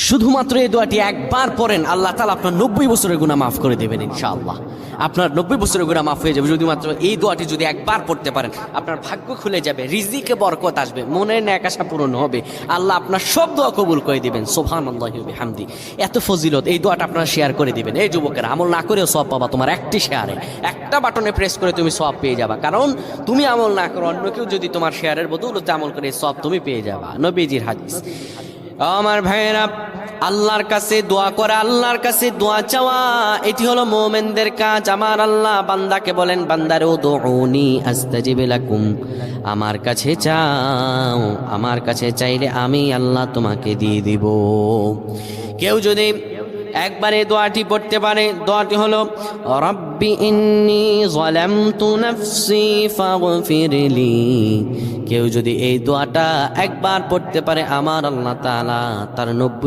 শুধুমাত্র এই দোয়াটি একবার পড়েন, আল্লাহ তাআলা আপনার 90 বছরের গুনাহ মাফ করে দেবেন ইনশাআল্লাহ। আপনার 90 বছরের গুনাহ মাফ হয়ে যাবে শুধুমাত্র এই দোয়াটি যদি একবার পড়তে পারেন। আপনার ভাগ্য খুলে যাবে, রিজিকে বরকত আসবে, মনের ন্যাক আশা পূরণ হবে, আল্লাহ আপনার সব দোয়া কবুল করে দিবেন। সুবহানাল্লাহি ওয়া বিহামদি। এত ফজিলত, এই দোয়াটা আপনারা শেয়ার করে দিবেন। এই যুবকেরা, আমল না করেও সওয়াব পাবা। তোমার একটি শেয়ারে, একটা বাটনে প্রেস করে তুমি সওয়াব পেয়ে যাবা। কারণ তুমি আমল না করো, অন্য কেউ যদি তোমার শেয়ারের বদৌলতে আমল করে, সওয়াব তুমি পেয়ে যাবা। নবীজির হাদিস। আমার ভাইয়েরা, আল্লাহর কাছে দোয়া করা, আল্লাহর কাছে দোয়া চাওয়া, এটি হলো মুমিনদের কাজ। আমার আল্লাহ বান্দাকে বলেন, বান্দারে উদউনি আস্তাজিব লাকুম, আমার কাছে চাও, আমার কাছে চাইলে আমি আল্লাহ তোমাকে দিয়ে দিব। কেউ যদি একবারে দোয়াটি পড়তে পারে, দোয়াটি হলো রব্বি ইন্নী যালামতু নাফসি ফাগফিরলি। কেউ যদি এই দোয়াটা একবার পড়তে পারে, আমার আল্লাহ তাআলা তার 90